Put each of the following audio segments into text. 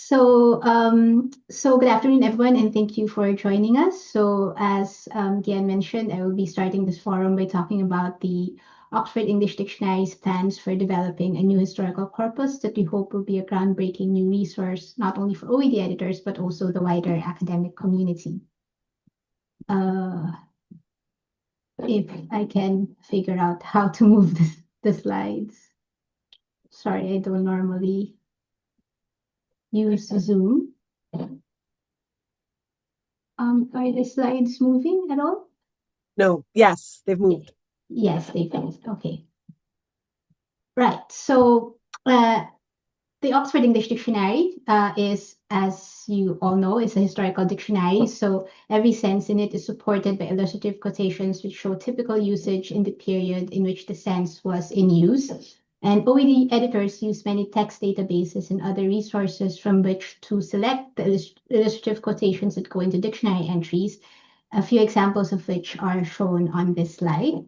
So good afternoon, everyone, and thank you for joining us. So as Guyanne mentioned, I will be starting this forum by talking about the Oxford English Dictionary's plans for developing a new historical corpus that we hope will be a groundbreaking new resource, not only for OED editors, but also the wider academic community. If I can figure out how to move the slides. Sorry, I don't normally use Zoom. Are the slides moving at all? No, yes, they've moved. Yes, they've moved. Okay. Right. So the Oxford English Dictionary is, as you all know, is a historical dictionary. So every sense in it is supported by illustrative quotations which show typical usage in the period in which the sense was in use. And OED editors use many text databases and other resources from which to select the illustrative quotations that go into dictionary entries, a few examples of which are shown on this slide.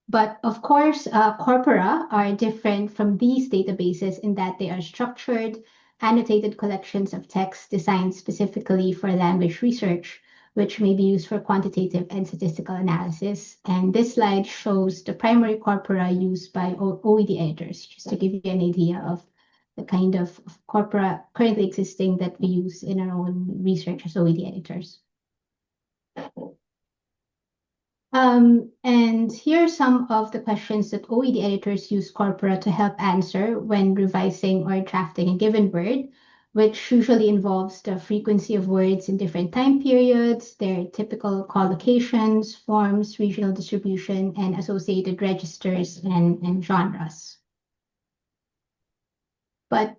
But of course, corpora are different from these databases in that they are structured, annotated collections of text designed specifically for language research, which may be used for quantitative and statistical analysis. And this slide shows the primary corpora used by OED editors, just to give you an idea of the kind of corpora currently existing that we use in our own research as OED editors. And here are some of the questions that OED editors use corpora to help answer when revising or drafting a given word, which usually involves the frequency of words in different time periods, their typical collocations, forms, regional distribution, and associated registers and genres. But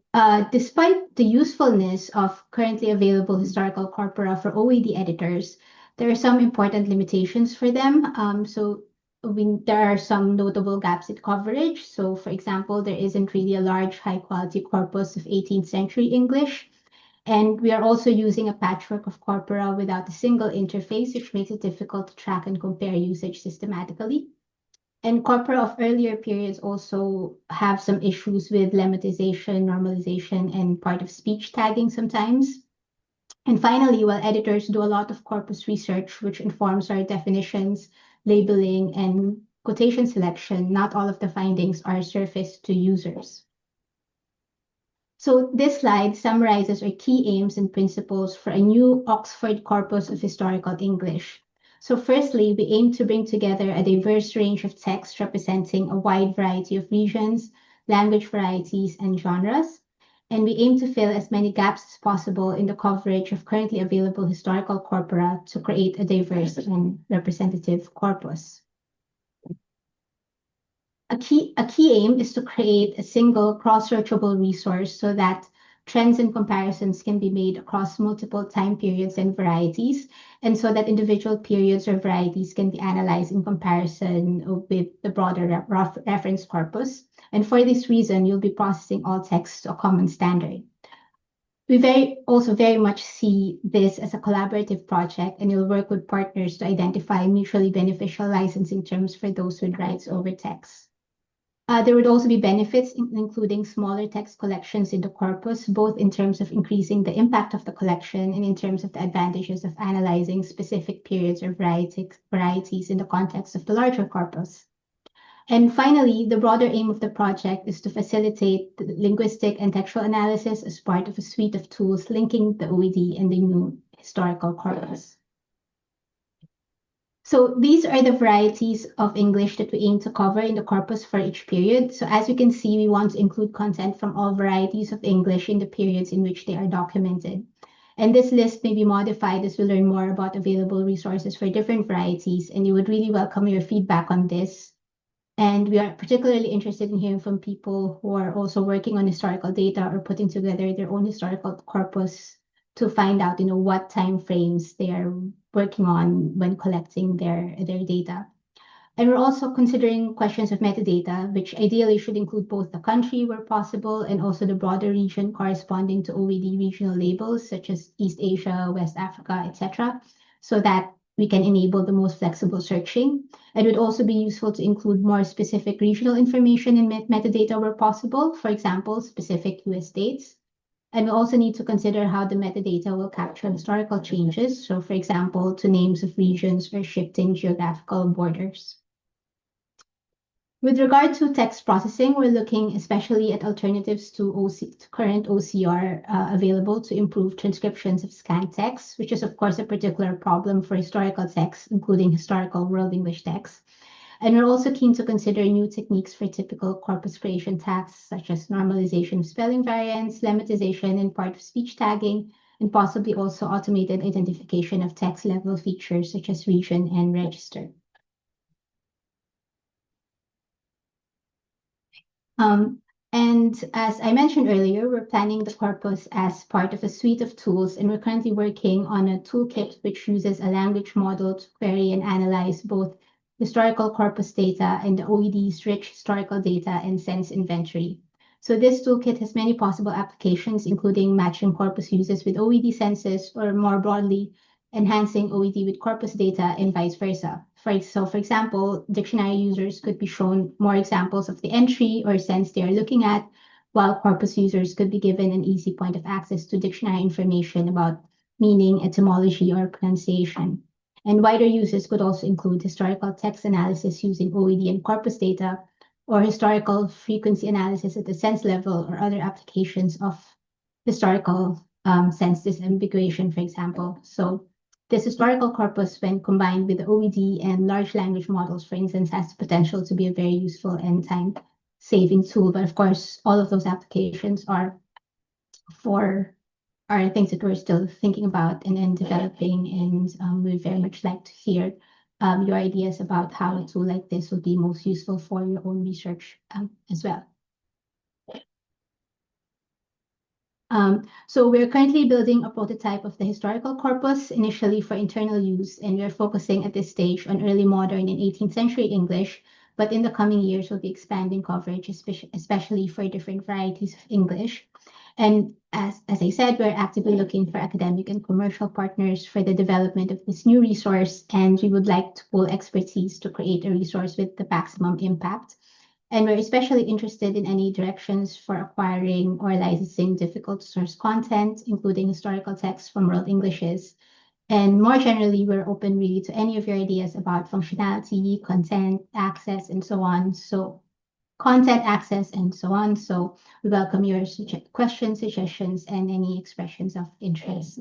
despite the usefulness of currently available historical corpora for OED editors, there are some important limitations for them. There are some notable gaps in coverage. So, for example, there isn't really a large, high-quality corpus of 18th century English. And we are also using a patchwork of corpora without a single interface, which makes it difficult to track and compare usage systematically. And corpora of earlier periods also have some issues with lemmatization, normalization, and part of speech tagging sometimes. And finally, while editors do a lot of corpus research, which informs our definitions, labeling, and quotation selection, not all of the findings are surfaced to users. So this slide summarizes our key aims and principles for a new Oxford Corpus of Historical English. So firstly, we aim to bring together a diverse range of texts representing a wide variety of regions, language varieties, and genres. And we aim to fill as many gaps as possible in the coverage of currently available historical corpora to create a diverse and representative corpus. A key aim is to create a single cross-searchable resource so that trends and comparisons can be made across multiple time periods and varieties, and so that individual periods or varieties can be analyzed in comparison with the broader reference corpus. And for this reason, you'll be processing all texts to a common standard. We also very much see this as a collaborative project, and you'll work with partners to identify mutually beneficial licensing terms for those with rights over texts. There would also be benefits, including smaller text collections in the corpus, both in terms of increasing the impact of the collection and in terms of the advantages of analyzing specific periods or varieties in the context of the larger corpus. And finally, the broader aim of the project is to facilitate the linguistic and textual analysis as part of a suite of tools linking the OED and the new historical corpus. So these are the varieties of English that we aim to cover in the corpus for each period. So as you can see, we want to include content from all varieties of English in the periods in which they are documented. And this list may be modified as we learn more about available resources for different varieties, and you would really welcome your feedback on this. And we are particularly interested in hearing from people who are also working on historical data or putting together their own historical corpus to find out, what time frames they are working on when collecting their data. And we're also considering questions of metadata, which ideally should include both the country where possible and also the broader region corresponding to OED regional labels such as East Asia, West Africa, etc., so that we can enable the most flexible searching. It would also be useful to include more specific regional information in metadata where possible, for example, specific US dates. And we also need to consider how the metadata will capture historical changes. So, for example, to names of regions or shifting geographical borders. With regard to text processing, we're looking especially at alternatives to current OCR available to improve transcriptions of scanned text, which is, of course, a particular problem for historical texts, including historical World English texts. And we're also keen to consider new techniques for typical corpus creation tasks, such as normalization of spelling variants, lemmatization, and part-of-speech tagging, and possibly also automated identification of text-level features such as region and register. And as I mentioned earlier, we're planning the corpus as part of a suite of tools, and we're currently working on a toolkit which uses a language model to query and analyze both historical corpus data and the OED's rich historical data and sense inventory. So this toolkit has many possible applications, including matching corpus uses with OED senses, or more broadly, enhancing OED with corpus data and vice versa. For example, dictionary users could be shown more examples of the entry or sense they are looking at, while corpus users could be given an easy point of access to dictionary information about meaning, etymology, or pronunciation. And wider uses could also include historical text analysis using OED and corpus data, or historical frequency analysis at the sense level, or other applications of historical sense disambiguation, for example. So this historical corpus, when combined with the OED and large language models, for instance, has the potential to be a very useful and time-saving tool. But of course, all of those applications are things that we're still thinking about and developing, and we'd very much like to hear your ideas about how a tool like this would be most useful for your own research as well. So we're currently building a prototype of the historical corpus, initially for internal use, and we're focusing at this stage on early modern and 18th century English, but in the coming years we'll be expanding coverage, especially for different varieties of English. And as I said, we're actively looking for academic and commercial partners for the development of this new resource, and we would like to pool expertise to create a resource with the maximum impact. And we're especially interested in any directions for acquiring or licensing difficult to source content, including historical texts from World Englishes. And more generally, we're open really to any of your ideas about functionality, content, access, and so on. So content access and so on. So we welcome your questions, suggestions, and any expressions of interest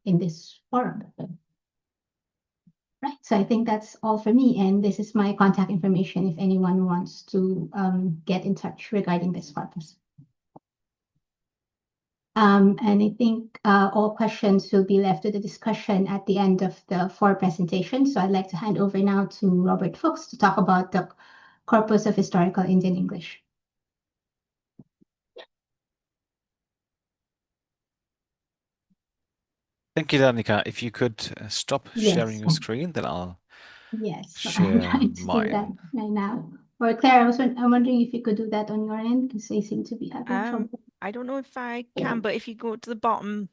in this forum. Right, so I think that's all for me, and this is my contact information if anyone wants to get in touch regarding this corpus. And I think all questions will be left to the discussion at the end of the 4 presentations. So I'd like to hand over now to Robert Fuchs to talk about the corpus of historical Indian English. Thank you, Danica. If you could stop sharing your screen, then I'll share I'm trying to do that right now. Or Claire, I'm wondering if you could do that on your end, because they seem to be having trouble. I don't know if I can, but if you go to the bottom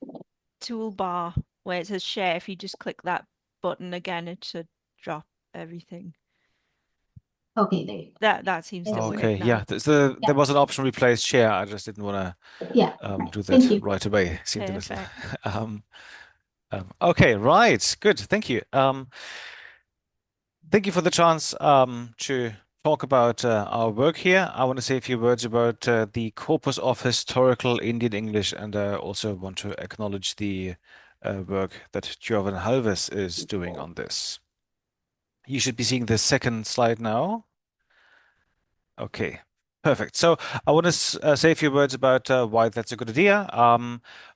toolbar where it says share, if you just click that button again, it should drop everything. Okay, there you go. That seems to work now. Yeah. There was an option replace share. I just didn't want to do that right away. Seemed a little. Okay, right. Good. Thank you. Thank you for the chance to talk about our work here. I want to say a few words about the corpus of historical Indian English, and I also want to acknowledge the work that Jovan Halves is doing on this. You should be seeing the second slide now. Okay, perfect. So I want to say a few words about why that's a good idea,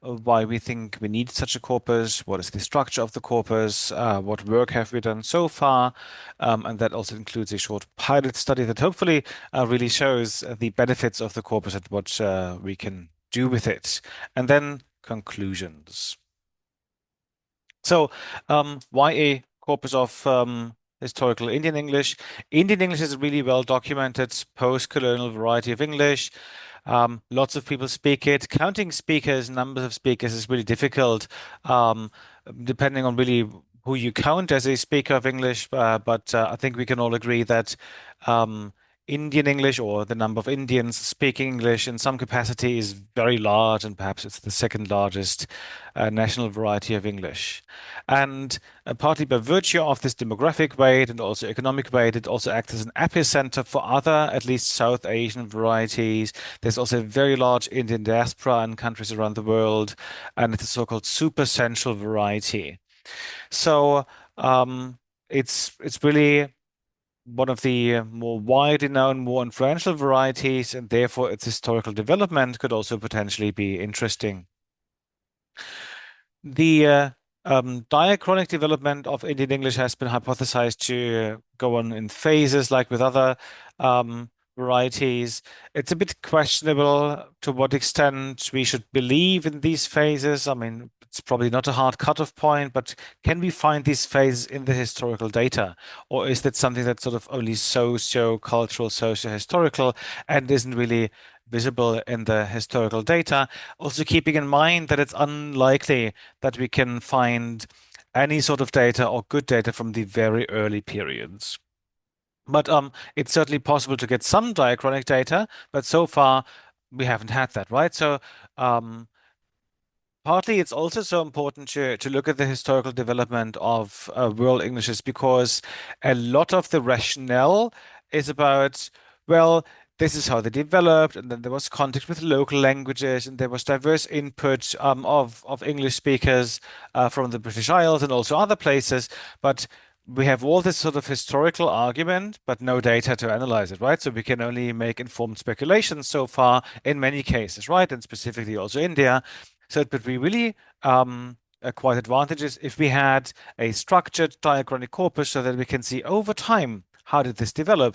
why we think we need such a corpus, what is the structure of the corpus, what work have we done so far, and that also includes a short pilot study that hopefully really shows the benefits of the corpus and what we can do with it. And then conclusions. So why a corpus of historical Indian English? Indian English is a really well documented post-colonial variety of English. Lots of people speak it. Counting speakers, numbers of speakers is really difficult, depending on really who you count as a speaker of English, but I think we can all agree that um, Indian English, or the number of Indians speaking English in some capacity, is very large, and perhaps it's the second largest national variety of English. And partly by virtue of this demographic weight and also economic weight, it also acts as an epicenter for other, at least South Asian varieties. There's also a very large Indian diaspora in countries around the world, and it's a so-called super central variety. So it's really one of the more widely known, more influential varieties, and therefore its historical development could also potentially be interesting. The diachronic development of Indian English has been hypothesized to go on in phases, like with other varieties. It's a bit questionable to what extent we should believe in these phases. I mean, it's probably not a hard cutoff point, but can we find these phases in the historical data? Or is that something that's sort of only socio-cultural, socio-historical, and isn't really visible in the historical data? Also keeping in mind that it's unlikely that we can find any sort of data or good data from the very early periods. But it's certainly possible to get some diachronic data, but so far we haven't had that, right? So partly it's also so important to look at the historical development of world Englishes, because a lot of the rationale is about, well, this is how they developed, and then there was contact with local languages, and there was diverse input of English speakers from the British Isles and also other places. But we have all this sort of historical argument, but no data to analyze it, right? So we can only make informed speculations so far in many cases, right? And specifically also India. So it would be really quite advantageous if we had a structured diachronic corpus so that we can see over time how did this develop.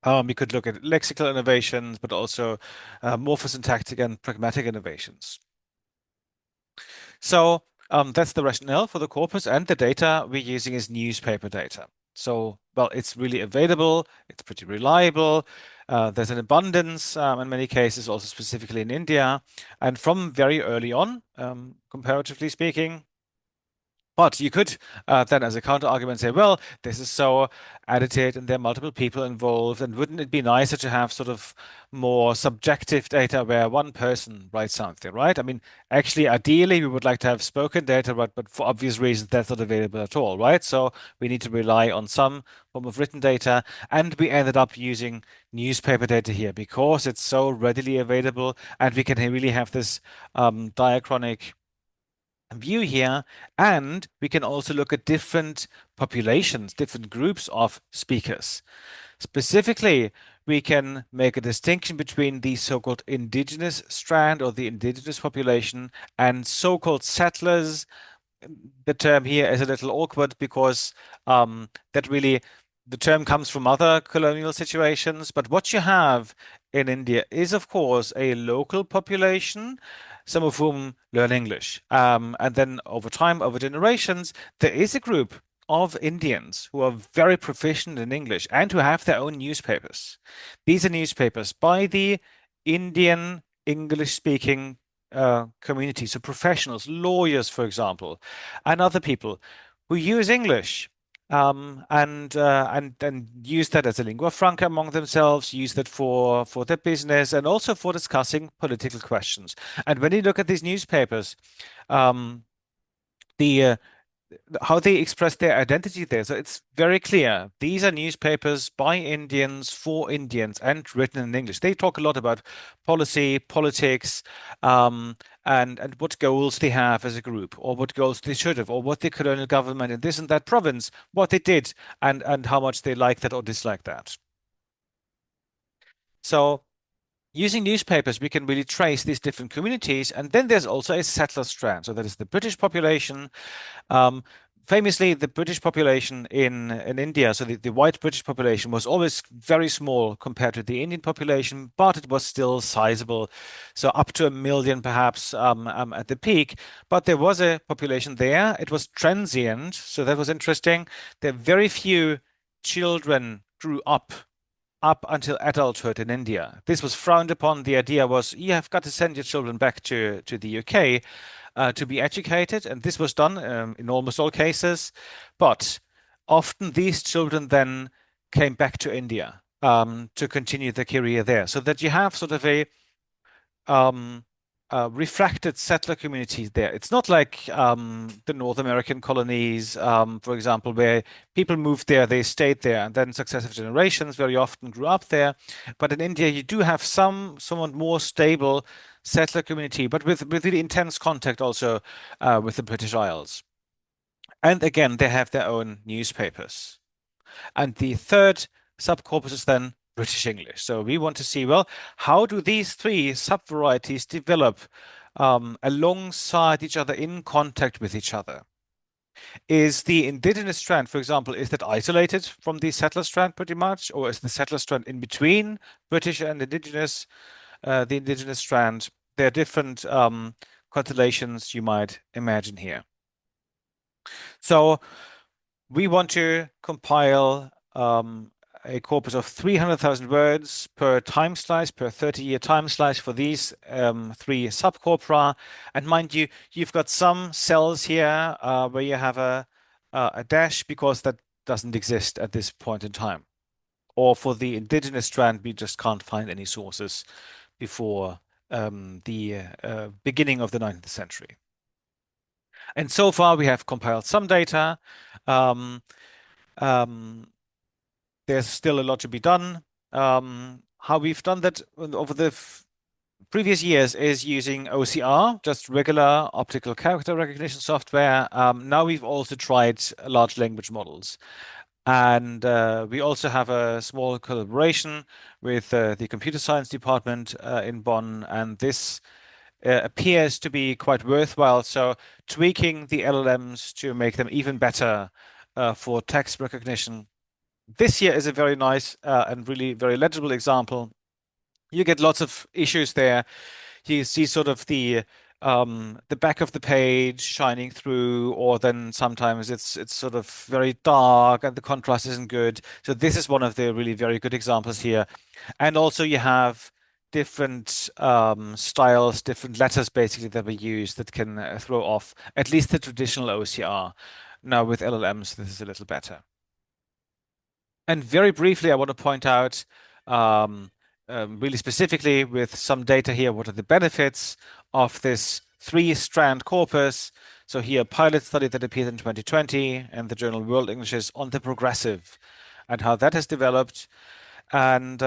We could look at lexical innovations, but also morphosyntactic and pragmatic innovations. So that's the rationale for the corpus, and the data we're using is newspaper data. So, well, it's really available, it's pretty reliable. There's an abundance in many cases, also specifically in India, and from very early on, comparatively speaking. But you could then, as a counter argument, say, well, this is so edited and there are multiple people involved. And wouldn't it be nicer to have sort of more subjective data where one person writes something, right? I mean, actually, ideally, we would like to have spoken data, but for obvious reasons, that's not available at all, right? So we need to rely on some form of written data. And we ended up using newspaper data here because it's so readily available, and we can really have this diachronic view here, and we can also look at different populations, different groups of speakers. Specifically, we can make a distinction between the so-called indigenous strand, or the indigenous population, and so-called settlers. The term here is a little awkward because that really, the term comes from other colonial situations. But what you have in India is, of course, a local population, some of whom learn English. And then over time, over generations, there is a group of Indians who are very proficient in English and who have their own newspapers. These are newspapers by the Indian English-speaking community, so professionals, lawyers, for example, and other people who use English and use that as a lingua franca among themselves, use that for their business and also for discussing political questions. And when you look at these newspapers, the how they express their identity there. So it's very clear. These are newspapers by Indians for Indians and written in English. They talk a lot about policy, politics, and what goals they have as a group, or what goals they should have, or what the colonial government in this and that province, what they did, and how much they like that or dislike that. So using newspapers, we can really trace these different communities. And then there's also a settler strand. So that is the British population. Famously, the British population in India, so the white British population, was always very small compared to the Indian population, but it was still sizable. So up to 1 million, perhaps, at the peak. But there was a population there. It was transient, so that was interesting. There very few children grew up until adulthood in India. This was frowned upon. The idea was you have got to send your children back to the UK. to be educated, and this was done in almost all cases. But often these children then came back to India to continue their career there, so that you have sort of a refracted settler community there. It's not like the North American colonies, for example, where people moved there, they stayed there, and then successive generations very often grew up there. But in India, you do have somewhat more stable settler community, but with really intense contact also with the British Isles. And again, they have their own newspapers. And the third subcorpus is then British English. So we want to see, well, how do these three subvarieties develop alongside each other, in contact with each other? Is the indigenous strand, for example, is that isolated from the settler strand pretty much? Or is the settler strand in between British and indigenous, the indigenous strand? There are different constellations you might imagine here. So we want to compile a corpus of 300,000 words per time slice, per 30-year time slice for these three subcorpora. And mind you, you've got some cells here where you have a dash because that doesn't exist at this point in time. Or for the indigenous strand, we just can't find any sources before the beginning of the 19th century. And so far, we have compiled some data. There's still a lot to be done. How we've done that over the previous years is using OCR, just regular optical character recognition software. Now we've also tried large language models. And we also have a small collaboration with the computer science department in Bonn. And this appears to be quite worthwhile. So tweaking the LLMs to make them even better for text recognition. This here is a very nice and really very legible example. You get lots of issues there. You see sort of the back of the page shining through, or then sometimes it's sort of very dark and the contrast isn't good. So this is one of the really very good examples here. And also you have different styles, different letters basically that we use that can throw off at least the traditional OCR. Now with LLMs, this is a little better. And very briefly, I want to point out really specifically with some data here, what are the benefits of this three-strand corpus. So here, a pilot study that appeared in 2020 and the journal World English is on the progressive and how that has developed. And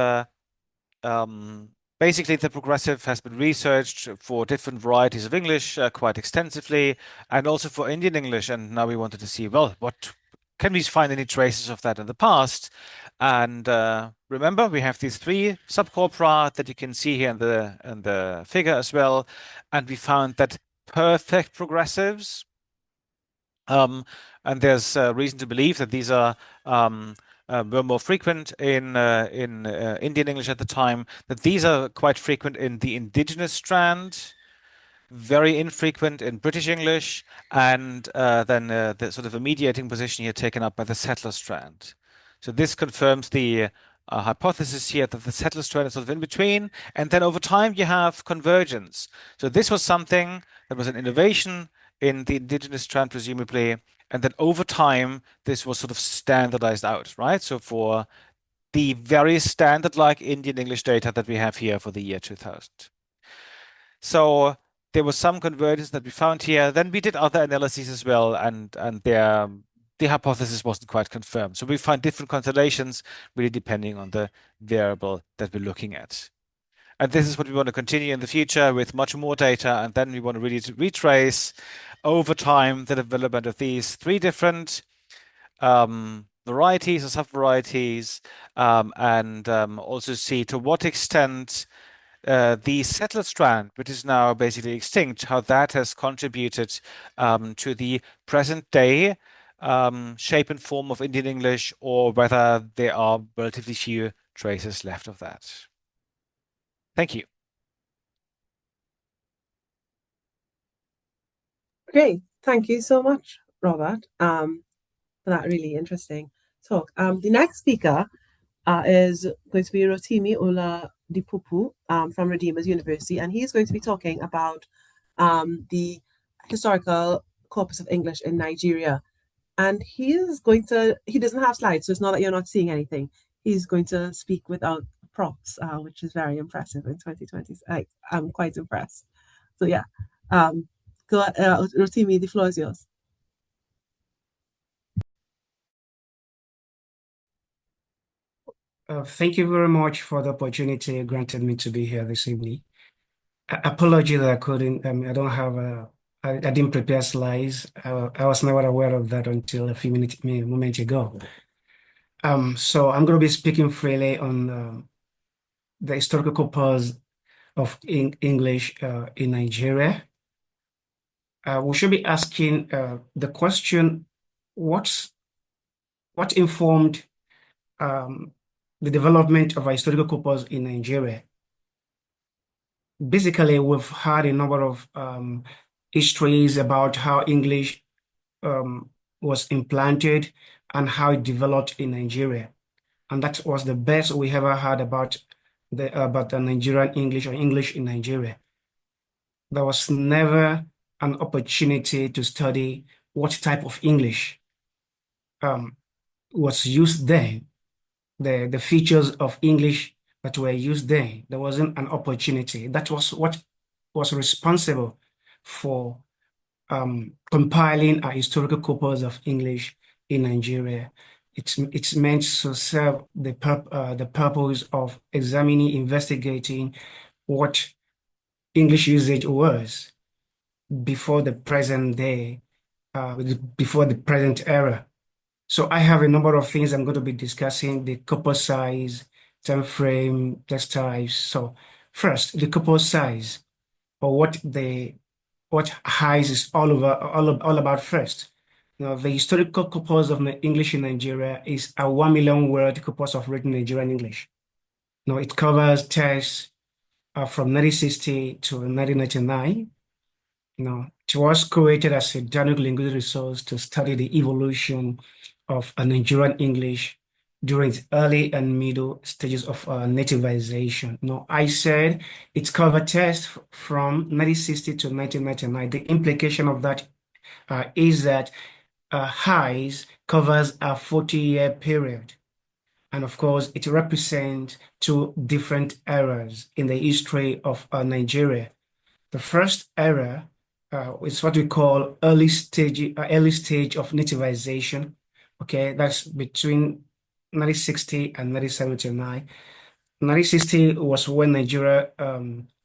basically, the progressive has been researched for different varieties of English quite extensively, and also for Indian English. And now we wanted to see, well, what can we find any traces of that in the past? And remember, we have these three subcorpora that you can see here in the figure as well. And we found that perfect progressives, and there's reason to believe that these are were more frequent in Indian English at the time, that these are quite frequent in the indigenous strand, very infrequent in British English, and then the sort of a mediating position here taken up by the settler strand. So this confirms the hypothesis here that the settler strand is sort of in between, and then over time you have convergence. So this was something that was an innovation in the indigenous strand, presumably, and then over time this was sort of standardized out, right? So for the very standard-like Indian English data that we have here for the year 2000. So there was some convergence that we found here. Then we did other analyses as well, and the hypothesis wasn't quite confirmed. So we find different constellations really depending on the variable that we're looking at. And this is what we want to continue in the future with much more data. And then we want to really retrace over time the development of these three different varieties or subvarieties, and also see to what extent the settler strand, which is now basically extinct, how that has contributed to the present day shape and form of Indian English, or whether there are relatively few traces left of that. Thank you. Great. Thank you so much, Robert, for that really interesting talk. The next speaker is going to be Rotimi Oladipupo from Redeemers University, and he's going to be talking about the historical corpus of English in Nigeria. And he doesn't have slides, so it's not that you're not seeing anything. He's going to speak without props, which is very impressive in 2020. I'm quite impressed. So yeah, Rotimi, the floor is yours. Thank you very much for the opportunity granted me to be here this evening. Apology that I couldn't, I don't have I didn't prepare slides. I was never aware of that until a few moments ago. So I'm going to be speaking freely on the historical corpus of English in Nigeria. We should be asking the question, what informed the development of a historical corpus in Nigeria? Basically, we've had a number of histories about how English was implanted and how it developed in Nigeria. And that was the best we ever had about the Nigerian English or English in Nigeria. There was never an opportunity to study what type of English was used then, the features of English that were used then. There wasn't an opportunity. That was what was responsible for compiling a historical corpus of English in Nigeria. It's meant to serve the purpose of examining, investigating what English usage was before the present day, before the present era. So I have a number of things I'm going to be discussing: the corpus size, time frame, text types. So first, the corpus size, or what HIES is all about first. Now, the historical corpus of English in Nigeria is a 1 million word corpus of written Nigerian English. Now, it covers texts from 1960 to 1999. Now, it was created as a dynamic linguistic resource to study the evolution of Nigerian English during its early and middle stages of nativization. Now, I said it covered texts from 1960 to 1999. The implication of that is that HIES covers a 40-year period. And of course, it represents two different eras in the history of Nigeria. The first era is what we call early stage of nativization. Okay, that's between 1960 and 1979. 1960 was when Nigeria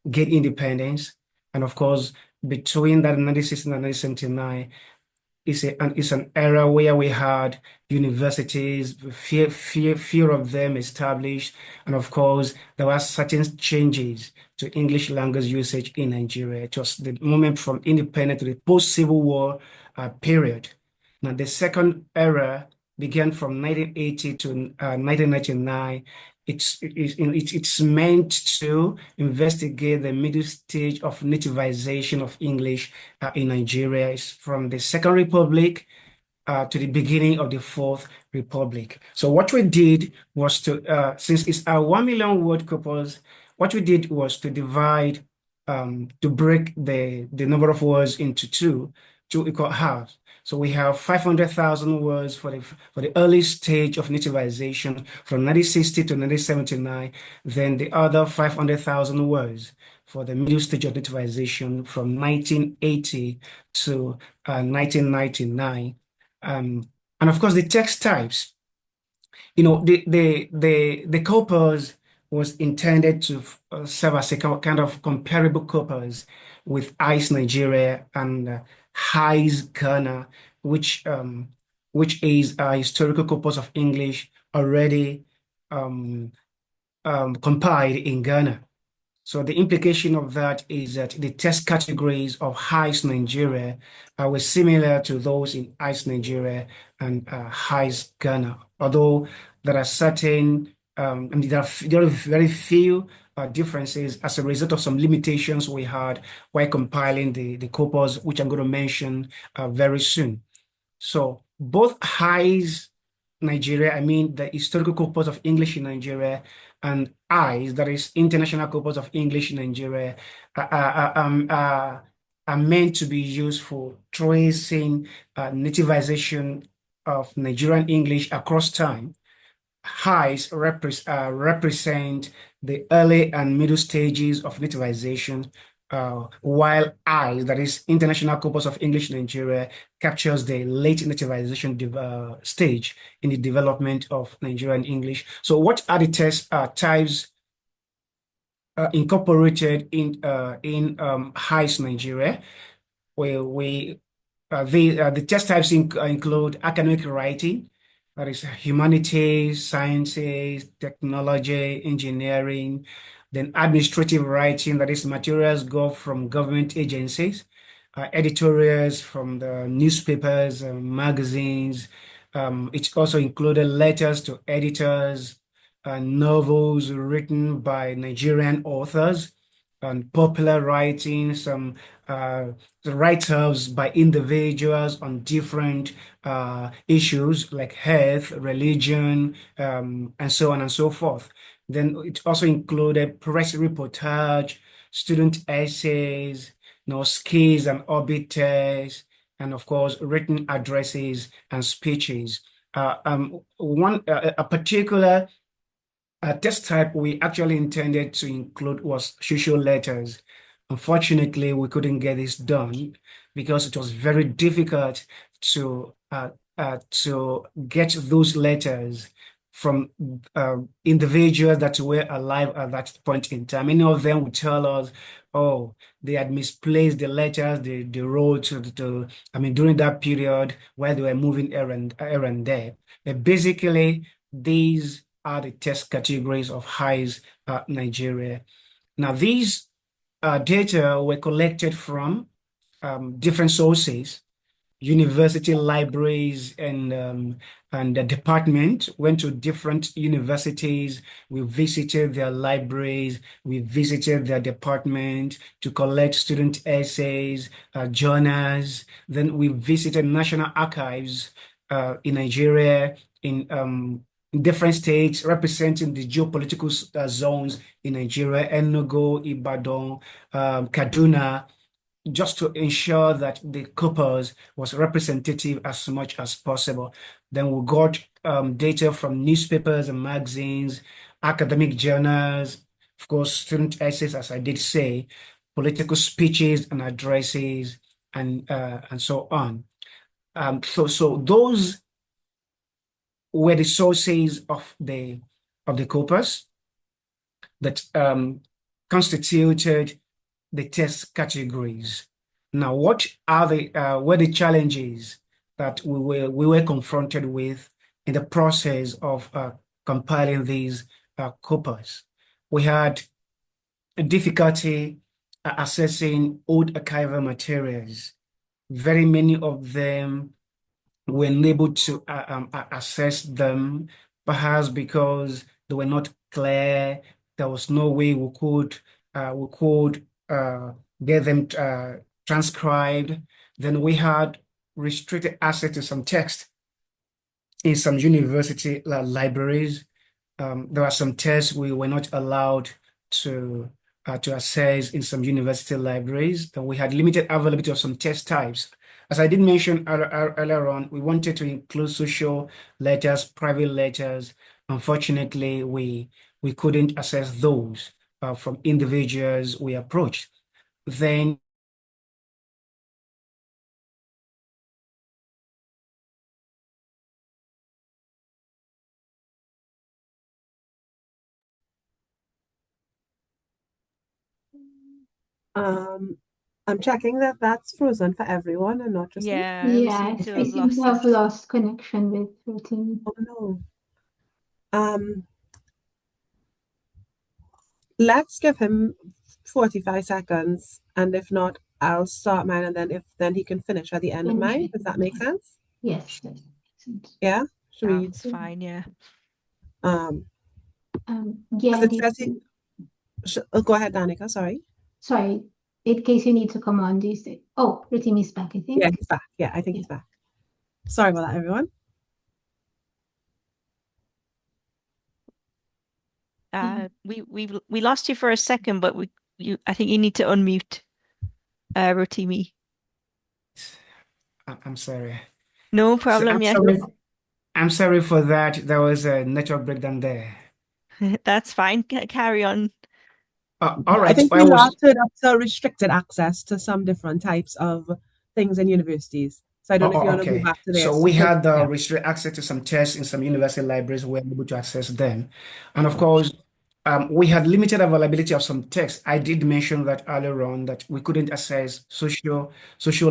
gained independence, and of course, between that 1960 and 1979, it's an era where we had universities, few of them established, and of course, there were certain changes to English language usage in Nigeria. It was the moment from independence to the post-Civil War period. Now, the second era began from 1980 to 1999. It's meant to investigate the middle stage of nativization of English in Nigeria. It's from the Second Republic to the beginning of the Fourth Republic. So what we did was to, since it's a 1 million word corpus, what we did was to divide, to break the number of words into two equal halves. So we have 500,000 words for the early stage of nativization from 1960 to 1979, then the other 500,000 words for the middle stage of nativization from 1980 to 1999. And of course, the text types, the corpus was intended to serve as a kind of comparable corpus with ICE Nigeria and HIES Ghana, which is a historical corpus of English already compiled in Ghana. So the implication of that is that the text categories of HIES Nigeria were similar to those in ICE Nigeria and HIES Ghana, although there are certain, there are very few differences as a result of some limitations we had while compiling the corpus, which I'm going to mention very soon. So both HIES Nigeria, I mean the historical corpus of English in Nigeria, and ICE, that is International Corpus of English in Nigeria, are meant to be used for tracing nativization of Nigerian English across time. Highs represent the early and middle stages of nativization, while I, that is International Corpus of English Nigeria, captures the late nativization stage in the development of Nigerian English. So what are the test types incorporated in Highs Nigeria? The test types include academic writing, that is humanities, sciences, technology, engineering, then administrative writing, that is materials go from government agencies, editorials from the newspapers, magazines. It also included letters to editors, novels written by Nigerian authors, and popular writing, some write-ups by individuals on different issues like health, religion, and so on and so forth. Then it also included press reportage, student essays, skills and orbit tests, and of course, written addresses and speeches. A particular test type we actually intended to include was social letters. Unfortunately, we couldn't get this done because it was very difficult to get those letters from individuals that were alive at that point in time. Many of them would tell us, oh, they had misplaced the letters they wrote during that period where they were moving errand there. But basically, these are the test categories of Highs Nigeria. Now, these data were collected from different sources, university libraries and the department. Went to different universities. We visited their libraries. We visited their department to collect student essays, journals. Then we visited national archives in Nigeria, in different states representing the geopolitical zones in Nigeria, Enugu, Ibadan, Kaduna, just to ensure that the corpus was representative as much as possible. Then we got data from newspapers and magazines, academic journals, of course, student essays, as I did say, political speeches and addresses, and so on. So those were the sources of the corpus that constituted the test categories. Now, what are were the challenges that we were confronted with in the process of compiling these corpus? We had a difficulty assessing old archival materials. Very many of them were unable to assess them, perhaps because they were not clear. There was no way we could get them transcribed. Then we had restricted access to some text in some university libraries. There are some tests we were not allowed to access in some university libraries. Then we had limited availability of some test types. As I did mention earlier on, we wanted to include social letters, private letters. Unfortunately, we couldn't access those from individuals we approached. Then I'm checking that that's frozen for everyone and not just me. Yeah, we seem Yes, to I have seem to lost have it. lost connection with Rotimi. Oh no. Let's give him 45 seconds, and if not, I'll start mine, and then he can finish at the end of mine. Does that make sense? Yes, that makes sense. Yeah. Should we? Sounds fine, yeah. Yeah, It says go ahead, Danica. Sorry. sorry, in case you need to come on, do you say? Oh, Rotimi's back, I think. Yeah, he's back. Yeah, I think he's back. Sorry about that, everyone. We lost you for a second, but I think you need to unmute. Rotimi. I'm sorry. No So problem. I'm Yeah, sorry. I'm sorry for that. There was a network breakdown there. that's fine. Carry on. All I right. think I we was. lost it up to restricted access to some different types of things in universities. So I don't know if you want to go Okay. back to So this we because had yeah. restrict access to some tests in some university libraries. We were able to access them, and of course, we had limited availability of some text. I did mention that earlier on that we couldn't access social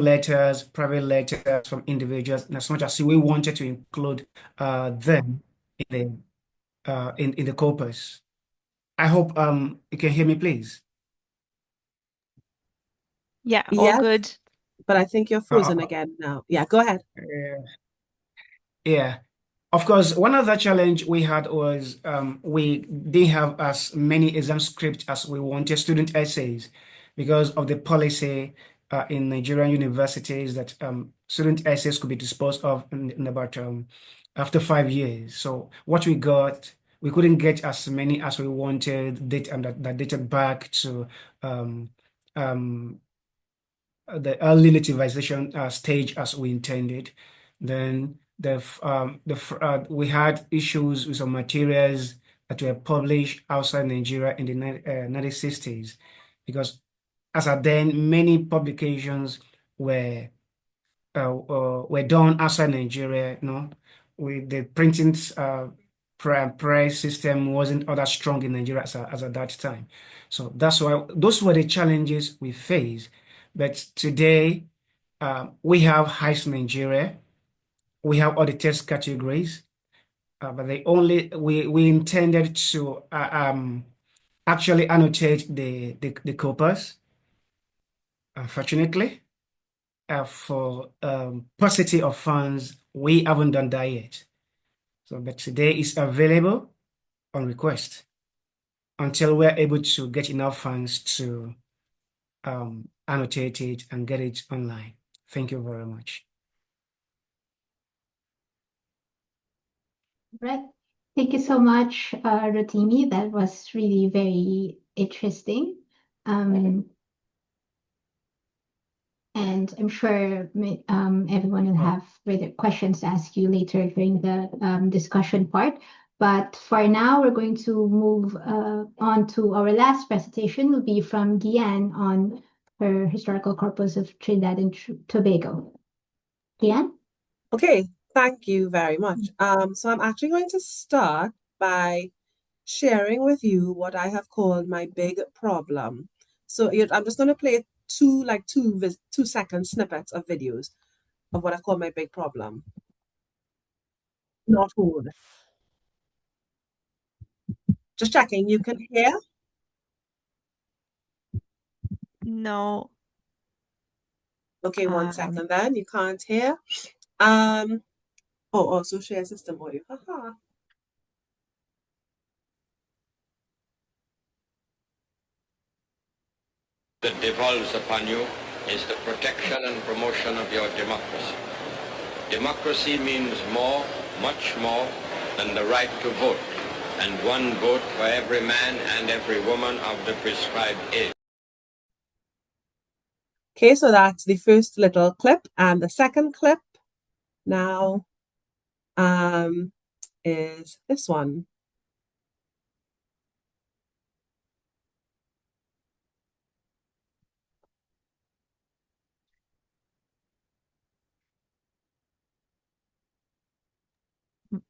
letters, private letters from individuals, and as much as we wanted to include them in the corpus. I hope you can hear me, please. Yeah, all Yes, good. but I think you're frozen Uh, again now. Yeah, go ahead. yeah. Of course, one other challenge we had was we didn't have as many exam scripts as we wanted, student essays, because of the policy in Nigerian universities that student essays could be disposed of in about after 5 years. So what we got, we couldn't get as many as we wanted, that dated back to um, um, the early nativization stage as we intended. Then we had issues with some materials that were published outside Nigeria in the 1960s, because as at then many publications were were done outside Nigeria. With the printing press system wasn't all that strong in Nigeria as at that time. So that's why those were the challenges we faced. But today, we have Heist Nigeria. We have all the test categories. But we intended to actually annotate the corpus. Unfortunately, for paucity of funds, we haven't done that yet. So, but today is available on request until we're able to get enough funds to annotate it and get it online. Thank you very much. Right. Thank you so much, Rotimi. That was really very interesting. And I'm sure everyone will have further questions to ask you later during the discussion part. But for now, we're going to move on to our last presentation. Will be from Guyanne on her historical corpus of Trinidad and Tobago. Guyanne? Okay, thank you very much. So I'm actually going to start by sharing with you what I have called my big problem. So I'm just going to play two 2-second snippets of videos of what I call my big problem. Not hold. Just checking, you can hear? No. Okay, 1 second then. You can't hear. Also share system audio. Haha. That devolves upon you is the protection and promotion of your democracy. Democracy means more, much more, than the right to vote, and one vote for every man and every woman of the prescribed age. Okay, so that's the first little clip, and the second clip now is this one.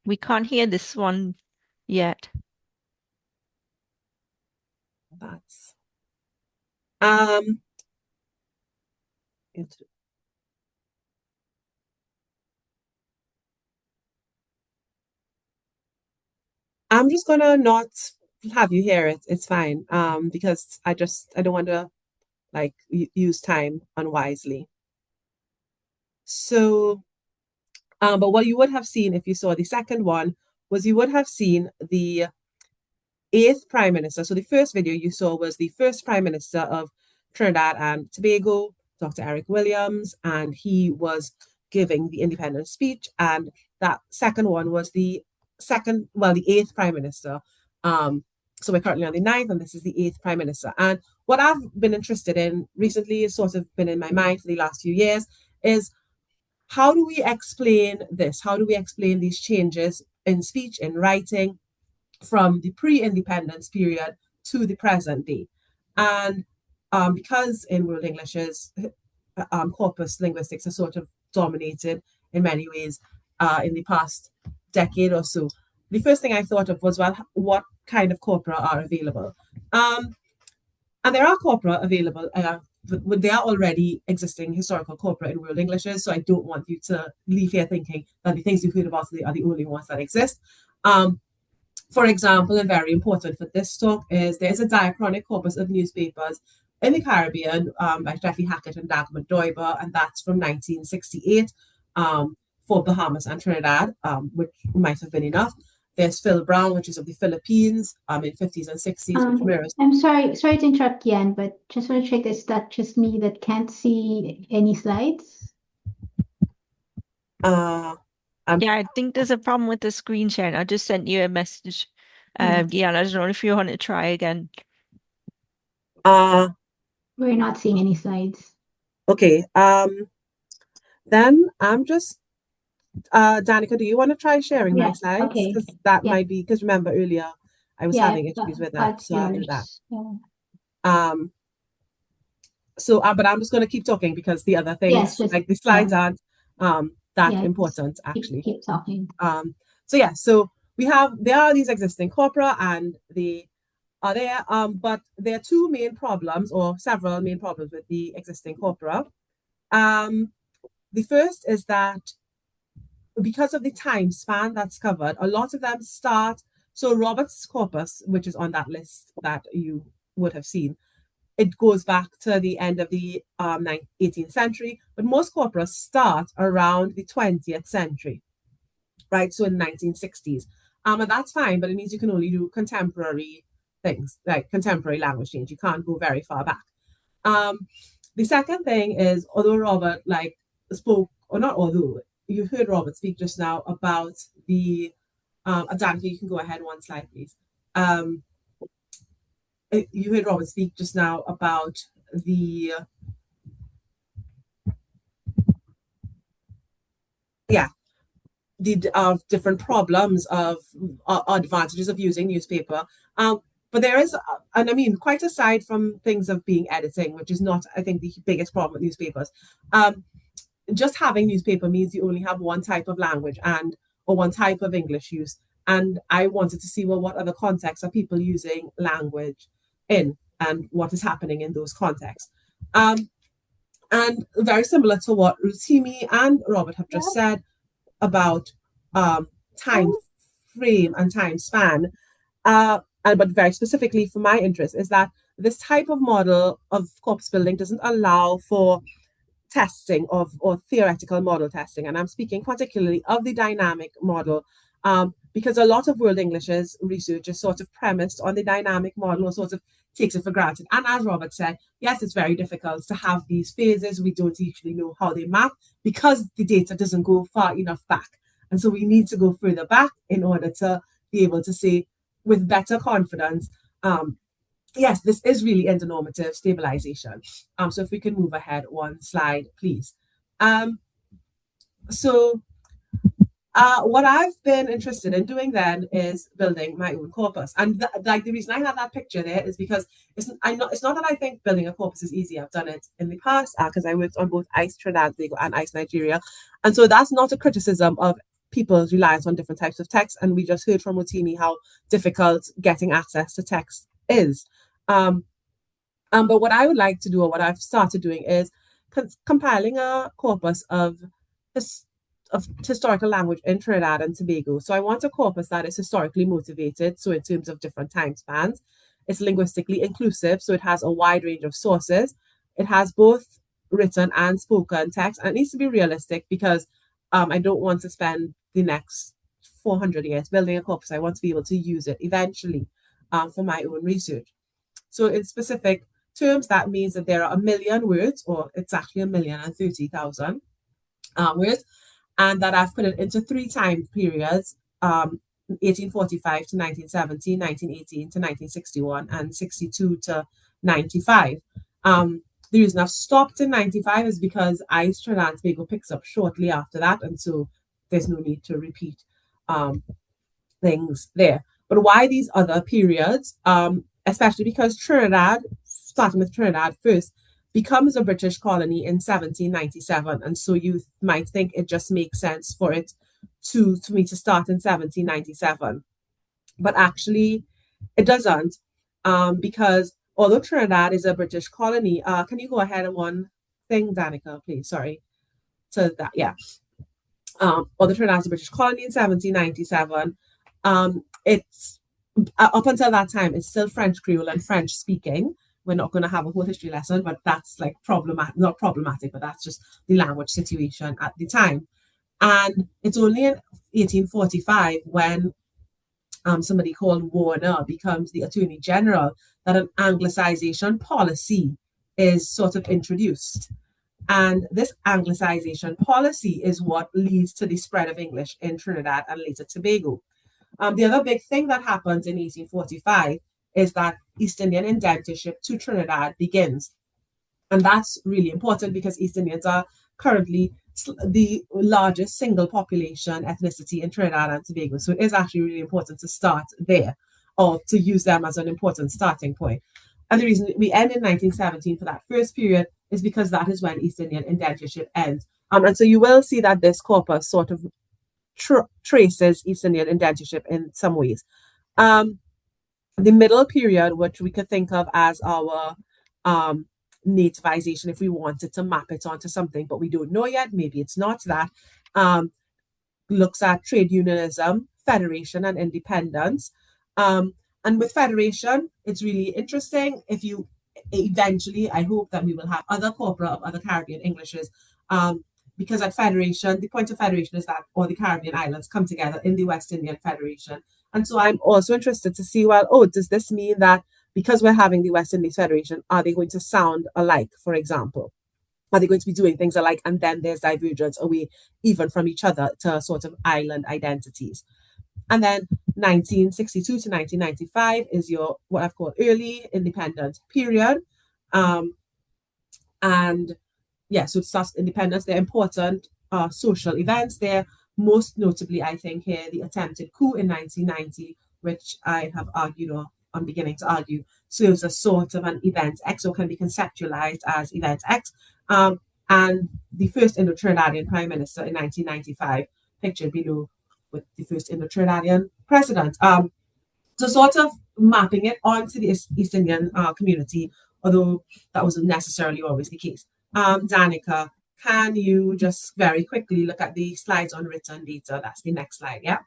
We can't hear this one yet. That's I'm just gonna not have you hear it. It's fine. Because I don't want to use time unwisely. So, but what you would have seen if you saw the second one was you would have seen the 8th Prime Minister. So the first video you saw was the first Prime Minister of Trinidad and Tobago, Dr. Eric Williams, and he was giving the independence speech. And that second one was the 8th Prime Minister, So we're currently on the 9th, and this is the 8th Prime Minister. And what I've been interested in recently, has sort of been in my mind for the last few years, is how do we explain this? How do we explain these changes in speech, in writing, from the pre-independence period to the present day? And because in World Englishes, corpus linguistics has sort of dominated in many ways in the past decade or so, the first thing I thought of was, well, what kind of corpora are available? And there are corpora available. There are already existing historical corpora in World Englishes, so I don't want you to leave here thinking that the things you've heard about are the only ones that exist. For example, and very important for this talk, is there's a diachronic corpus of newspapers in the Caribbean by Jeffrey Hackett and Dagmar Doiber, and that's from 1968 for Bahamas and Trinidad, which might have been enough. There's Phil Brown, which is of the Philippines in 50s and 60s, which mirrors. I'm sorry to interrupt, Guyanne, but just want to check, is that just me that can't see any slides? Yeah, I think there's a problem with the screen sharing. I just sent you a message. Guyanne, I don't know if you want to try again. We're not seeing any slides. Okay. Then I'm just Danica, do you want to try sharing my slides? Okay. Because that might be, because remember earlier I was having issues with that, so I'll do that. But I'm just going to keep talking because the other things, like the slides, aren't that important actually. Keep talking. So there are these existing corpora, and they are there, but there are two main problems, or several main problems, with the existing corpora. The first is that because of the time span that's covered, a lot of them start. So Robert's corpus, which is on that list that you would have seen, it goes back to the end of the 18th century, but most corpora start around the 20th century, right? So in the 1960s. And that's fine, but it means you can only do contemporary things, like contemporary language change. You can't go very far back. The second thing is, although Robert spoke, or not although, you heard Robert speak just now about the, Danica, you can go ahead one slide, please. You heard Robert speak just now about the, the different problems of advantages of using newspaper. But there is, and I mean, quite aside from things of being editing, which is not, I think, the biggest problem with newspapers, just having newspaper means you only have one type of language or one type of English use. And I wanted to see, well, what other contexts are people using language in, and what is happening in those contexts. And very similar to what Rotimi and Robert have just said about time frame and time span, but very specifically for my interest, is that this type of model of corpus building doesn't allow for testing or theoretical model testing. And I'm speaking particularly of the dynamic model, because a lot of World English's research is sort of premised on the dynamic model, or sort of takes it for granted. And as Robert said, yes, it's very difficult to have these phases. We don't usually know how they map because the data doesn't go far enough back. And so we need to go further back in order to be able to say with better confidence, yes, this is really internormative stabilization. So if we can move ahead one slide, please. What I've been interested in doing then is building my own corpus. And the reason I have that picture there is because it's not that I think building a corpus is easy. I've done it in the past because I worked on both ICE Trinidad and ICE Nigeria. And so that's not a criticism of people's reliance on different types of text. And we just heard from Rotimi how difficult getting access to text is. But what I would like to do, or what I've started doing, is compiling a corpus of historical language in Trinidad and Tobago. So I want a corpus that is historically motivated, so in terms of different time spans. It's linguistically inclusive, so it has a wide range of sources. It has both written and spoken text, and it needs to be realistic because I don't want to spend the next 400 years building a corpus. I want to be able to use it eventually for my own research. So in specific terms, that means that there are 1 million words, or it's actually 1,030,000 words, and that I've put it into 3 time periods 1845 to 1917, 1918 to 1961, and 62 to 95. The reason I've stopped in 95 is because Ice Trinidad and Tobago picks up shortly after that, and so there's no need to repeat things there. But why these other periods? Especially because Trinidad, starting with Trinidad first, becomes a British colony in 1797, and so you might think it just makes sense for me to start in 1797, but actually it doesn't, because although Trinidad is a British colony, can you go ahead and one thing, Danica, please? Sorry. So that, yeah. Although Trinidad is a British colony in 1797, it's up until that time, it's still French Creole and French speaking. We're not going to have a whole history lesson, but that's like not problematic, but that's just the language situation at the time. And it's only in 1845 when somebody called Warner becomes the Attorney General that an Anglicization policy is sort of introduced. And this Anglicization policy is what leads to the spread of English in Trinidad and later Tobago. The other big thing that happens in 1845 is that East Indian indentureship to Trinidad begins. And that's really important because East Indians are currently the largest single population ethnicity in Trinidad and Tobago. So it is actually really important to start there, or to use them as an important starting point. And the reason we end in 1917 for that first period is because that is when East Indian indentureship ends. And so you will see that this corpus sort of traces East Indian indentureship in some ways. The middle period, which we could think of as our nativization, if we wanted to map it onto something, but we don't know yet, maybe it's not that, looks at trade unionism, federation, and independence. And with federation, it's really interesting. If you eventually, I hope that we will have other corpora of other Caribbean Englishes, because at federation, the point of federation is that all the Caribbean islands come together in the West Indian Federation. And so I'm also interested to see, well, does this mean that because we're having the West Indies Federation, are they going to sound alike, for example? Are they going to be doing things alike? And then there's divergence away even from each other to sort of island identities. And then 1962 to 1995 is your, what I've called early independent period. And yeah, so it starts independence. They're important social events there. Most notably, I think here, the attempted coup in 1990, which I have argued, or I'm beginning to argue, serves as sort of an event X, or can be conceptualized as event X. And the first Indo-Trinidadian Prime Minister in 1995, pictured below with the first Indo-Trinidadian president. So sort of mapping it onto the East Indian community, although that wasn't necessarily always the case. Danica, can you just very quickly look at the slides on written data? That's the next slide, yeah.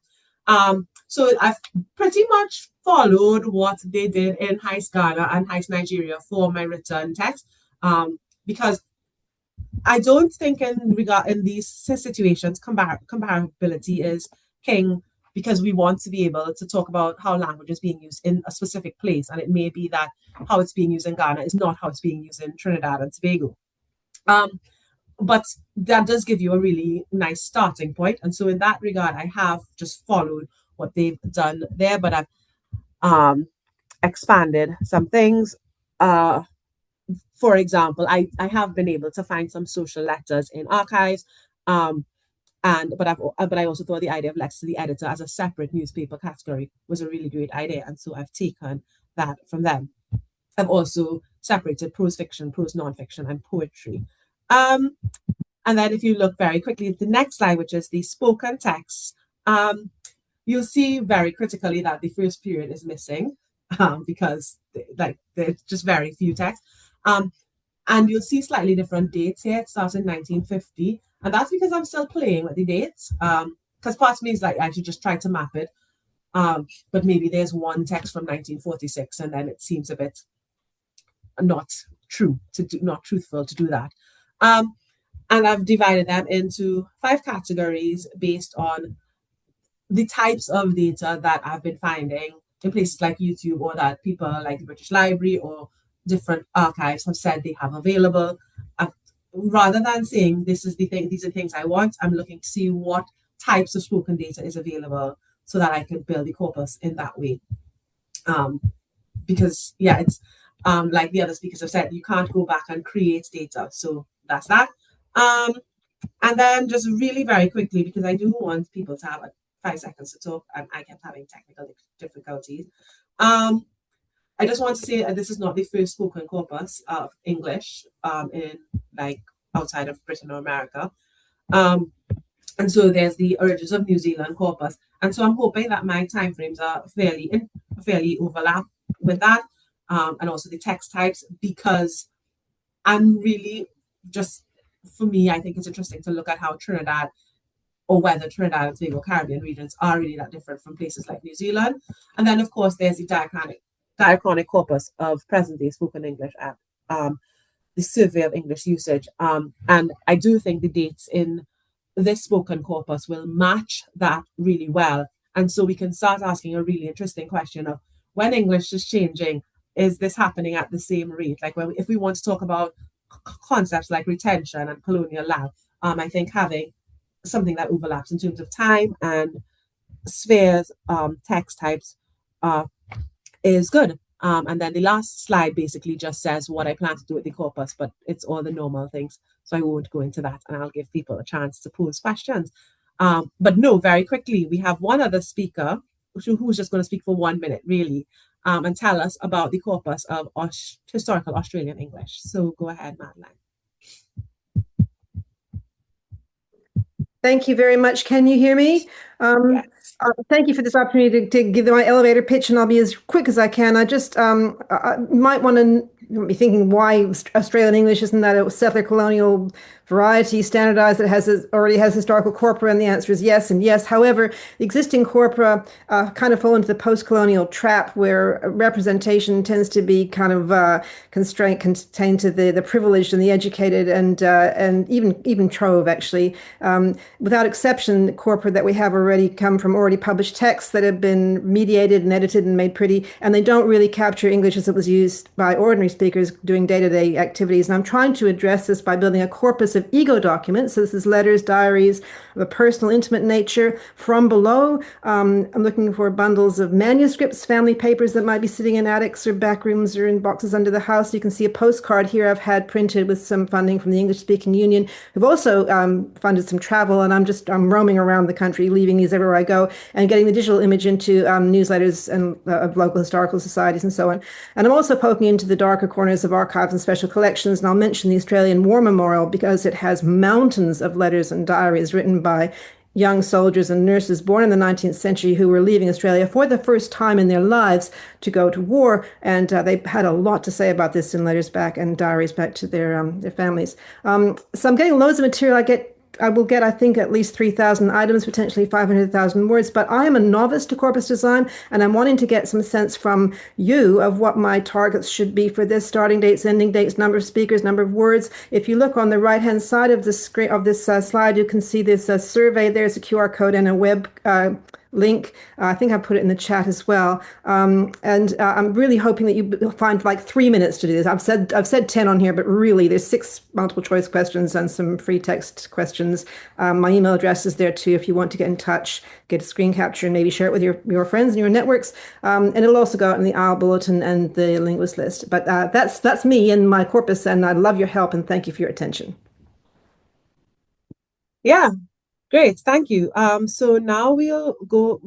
So I've pretty much followed what they did in Heist Ghana and Heist Nigeria for my written text, because I don't think in these situations comparability is king, because we want to be able to talk about how language is being used in a specific place, and it may be that how it's being used in Ghana is not how it's being used in Trinidad and Tobago. But that does give you a really nice starting point. And so in that regard, I have just followed what they've done there, but I've expanded some things. For example, I have been able to find some social letters in archives, but I also thought the idea of letters to the editor as a separate newspaper category was a really great idea, and so I've taken that from them. I've also separated prose fiction, prose nonfiction, and poetry. And then if you look very quickly at the next slide, which is the spoken text, you'll see very critically that the first period is missing, because there's just very few texts. And you'll see slightly different dates here. It starts in 1950, and that's because I'm still playing with the dates. Because part of me is like, I should just try to map it, but maybe there's one text from 1946, and then it seems a bit not truthful to do that. And I've divided them into 5 categories based on the types of data that I've been finding in places like YouTube, or that people like the British Library or different archives have said they have available. Rather than saying this is the thing, these are the things I want, I'm looking to see what types of spoken data is available so that I could build the corpus in that way. Because yeah, it's like the other speakers have said, you can't go back and create data. So that's that. And then just really very quickly, because I do want people to have 5 seconds to talk, and I kept having technical difficulties. I just want to say this is not the first spoken corpus of English in like outside of Britain or America. And so there's the Origins of New Zealand corpus. And so I'm hoping that my timeframes are fairly overlap with that, and also the text types, because I'm really just, for me, I think it's interesting to look at how Trinidad, or whether Trinidad and Tobago Caribbean regions are really that different from places like New Zealand. And then, of course, there's the diachronic corpus of present-day spoken English at the survey of English usage. And I do think the dates in this spoken corpus will match that really well. And so we can start asking a really interesting question of, when English is changing, is this happening at the same rate? Like, if we want to talk about concepts like retention and colonial life, I think having something that overlaps in terms of time and spheres, text types, is good. And then the last slide basically just says what I plan to do with the corpus, but it's all the normal things. So I won't go into that, and I'll give people a chance to pose questions. But no, very quickly, we have one other speaker who's just going to speak for 1 minute, really, and tell us about the corpus of historical Australian English. So go ahead, Madeline. Thank you very much. Can you hear me? Yes. Thank you for this opportunity to give my elevator pitch, and I'll be as quick as I can. I just I might want to be thinking, why Australian English isn't that a settler colonial variety standardized that already has historical corpora? And the answer is yes and yes. However, the existing corpora kind of fall into the post-colonial trap, where representation tends to be kind of contained to the privileged and the educated, and even trove, actually. Without exception, the corpora that we have already come from already published texts that have been mediated and edited and made pretty, and they don't really capture English as it was used by ordinary speakers doing day-to-day activities. And I'm trying to address this by building a corpus of ego documents. So this is letters, diaries of a personal, intimate nature from below. I'm looking for bundles of manuscripts, family papers that might be sitting in attics or back rooms or in boxes under the house. You can see a postcard here I've had printed with some funding from the English-speaking Union, who've also funded some travel, and I'm roaming around the country, leaving these everywhere I go, and getting the digital image into newsletters and of local historical societies and so on. And I'm also poking into the darker corners of archives and special collections, and I'll mention the Australian War Memorial because it has mountains of letters and diaries written by young soldiers and nurses born in the 19th century who were leaving Australia for the first time in their lives to go to war. And they had a lot to say about this in letters back and diaries back to their families. So I'm getting loads of material. I will get, I think, at least 3,000 items, potentially 500,000 words, but I am a novice to corpus design, and I'm wanting to get some sense from you of what my targets should be for this: starting dates, ending dates, number of speakers, number of words. If you look on the right-hand side of the screen of this slide, you can see this survey. There's a QR code and a web link. I think I put it in the chat as well. And I'm really hoping that you find like 3 minutes to do this. I've said 10 on here, but really there's 6 multiple choice questions and some free text questions. My email address is there too if you want to get in touch, get a screen capture, and maybe share it with your friends and your networks. And it'll also go out in the ISLE bulletin and the linguist list. But that's me and my corpus, and I love your help and thank you for your attention. Yeah. Great, thank you. So now we'll have